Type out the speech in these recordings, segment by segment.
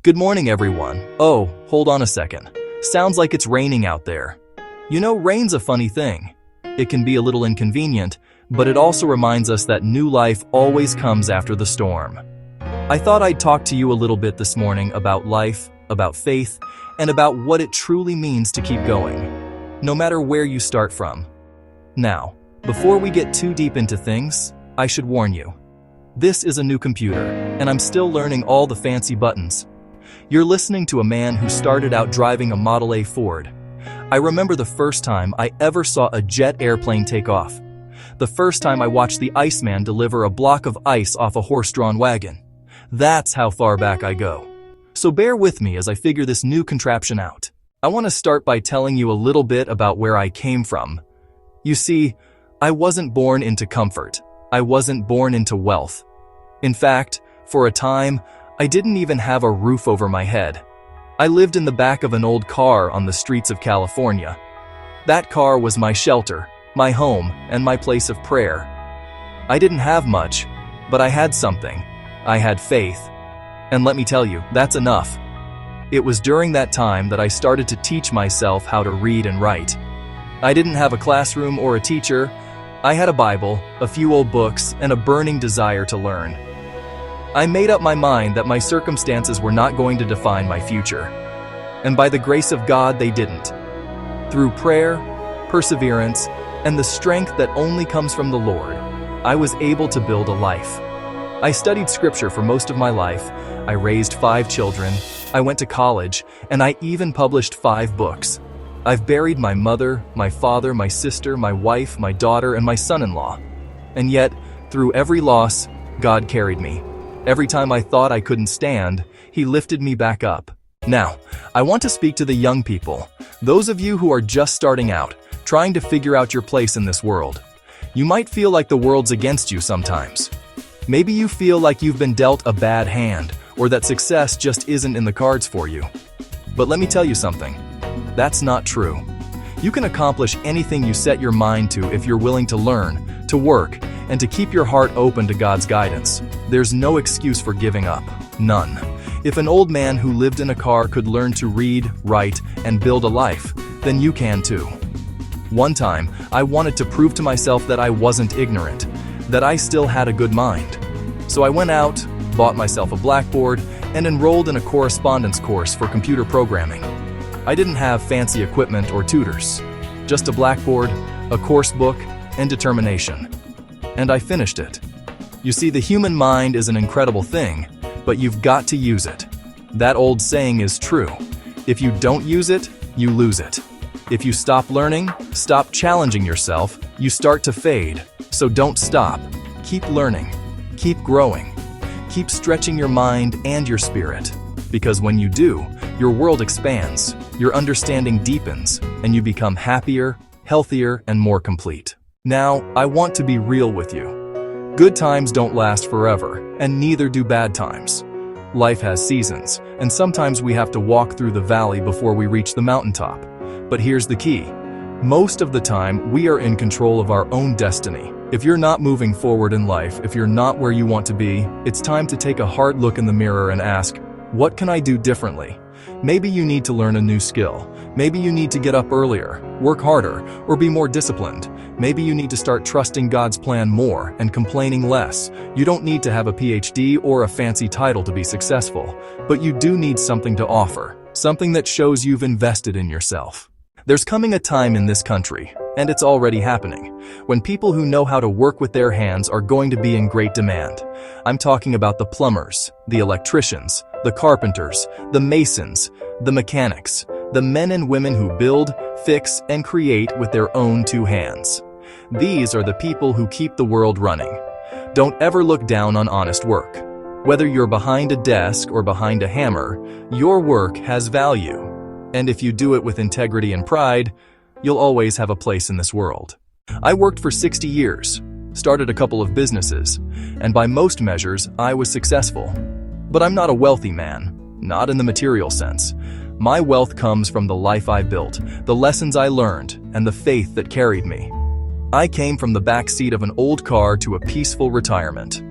Good morning, everyone. Oh, hold on a second. Sounds like it's raining out there. You know, rain's a funny thing. It can be a little inconvenient, but it also reminds us that new life always comes after the storm. I thought I'd talk to you a little bit this morning about life, about faith, and about what it truly means to keep going, no matter where you start from. Now, before we get too deep into things, I should warn you. This is a new computer, and I'm still learning all the fancy buttons. You're listening to a man who started out driving a Model A Ford. I remember the first time I ever saw a jet airplane take off. The first time I watched the Iceman deliver a block of ice off a horse-drawn wagon. That's how far back I go. So bear with me as I figure this new contraption out. I want to start by telling you a little bit about where I came from. You see, I wasn't born into comfort. I wasn't born into wealth. In fact, for a time, I didn't even have a roof over my head. I lived in the back of an old car on the streets of California. That car was my shelter, my home, and my place of prayer. I didn't have much, but I had something. I had faith. And let me tell you, that's enough. It was during that time that I started to teach myself how to read and write. I didn't have a classroom or a teacher. I had a Bible, a few old books, and a burning desire to learn. I made up my mind that my circumstances were not going to define my future. And by the grace of God, they didn't. Through prayer, perseverance, and the strength that only comes from the Lord, I was able to build a life. I studied scripture for most of my life. I raised 5 children. I went to college, and I even published 5 books. I've buried my mother, my father, my sister, my wife, my daughter, and my son-in-law. And yet, through every loss, God carried me. Every time I thought I couldn't stand, He lifted me back up. Now, I want to speak to the young people, those of you who are just starting out, trying to figure out your place in this world. You might feel like the world's against you sometimes. Maybe you feel like you've been dealt a bad hand, or that success just isn't in the cards for you. But let me tell you something. That's not true. You can accomplish anything you set your mind to if you're willing to learn, to work, and to keep your heart open to God's guidance. There's no excuse for giving up. None. If an old man who lived in a car could learn to read, write, and build a life, then you can too. One time, I wanted to prove to myself that I wasn't ignorant, that I still had a good mind. So I went out, bought myself a blackboard, and enrolled in a correspondence course for computer programming. I didn't have fancy equipment or tutors, just a blackboard, a course book, and determination. And I finished it. You see, the human mind is an incredible thing, but you've got to use it. That old saying is true. If you don't use it, you lose it. If you stop learning, stop challenging yourself, you start to fade. So don't stop. Keep learning. Keep growing. Keep stretching your mind and your spirit. Because when you do, your world expands, your understanding deepens, and you become happier, healthier, and more complete. Now, I want to be real with you. Good times don't last forever, and neither do bad times. Life has seasons, and sometimes we have to walk through the valley before we reach the mountaintop. But here's the key. Most of the time, we are in control of our own destiny. If you're not moving forward in life, if you're not where you want to be, it's time to take a hard look in the mirror and ask, what can I do differently? Maybe you need to learn a new skill. Maybe you need to get up earlier, work harder, or be more disciplined. Maybe you need to start trusting God's plan more and complaining less. You don't need to have a PhD or a fancy title to be successful, but you do need something to offer, something that shows you've invested in yourself. There's coming a time in this country, and it's already happening, when people who know how to work with their hands are going to be in great demand. I'm talking about the plumbers, the electricians, the carpenters, the masons, the mechanics, the men and women who build, fix, and create with their own 2 hands. These are the people who keep the world running. Don't ever look down on honest work. Whether you're behind a desk or behind a hammer, your work has value. And if you do it with integrity and pride, you'll always have a place in this world. I worked for 60 years, started a couple of businesses, and by most measures, I was successful. But I'm not a wealthy man, not in the material sense. My wealth comes from the life I built, the lessons I learned, and the faith that carried me. I came from the back seat of an old car to a peaceful retirement.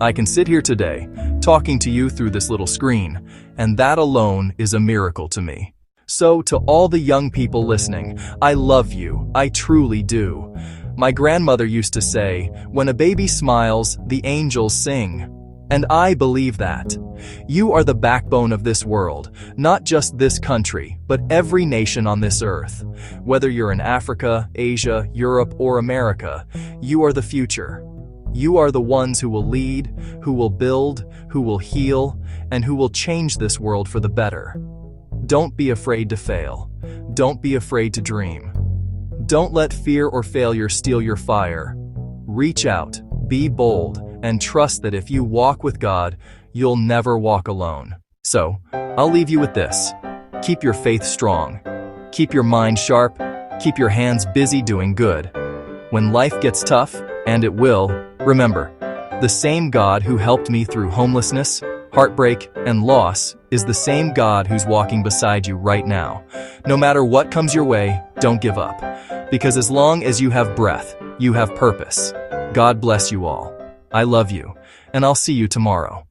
I can sit here today, talking to you through this little screen, and that alone is a miracle to me. So, to all the young people listening, I love you, I truly do. My grandmother used to say, when a baby smiles, the angels sing. And I believe that. You are the backbone of this world, not just this country, but every nation on this earth. Whether you're in Africa, Asia, Europe, or America, you are the future. You are the ones who will lead, who will build, who will heal, and who will change this world for the better. Don't be afraid to fail. Don't be afraid to dream. Don't let fear or failure steal your fire. Reach out, be bold, and trust that if you walk with God, you'll never walk alone. So, I'll leave you with this. Keep your faith strong. Keep your mind sharp. Keep your hands busy doing good. When life gets tough, and it will, remember, the same God who helped me through homelessness, heartbreak, and loss is the same God who's walking beside you right now. No matter what comes your way, don't give up. Because as long as you have breath, you have purpose. God bless you all. I love you, and I'll see you tomorrow.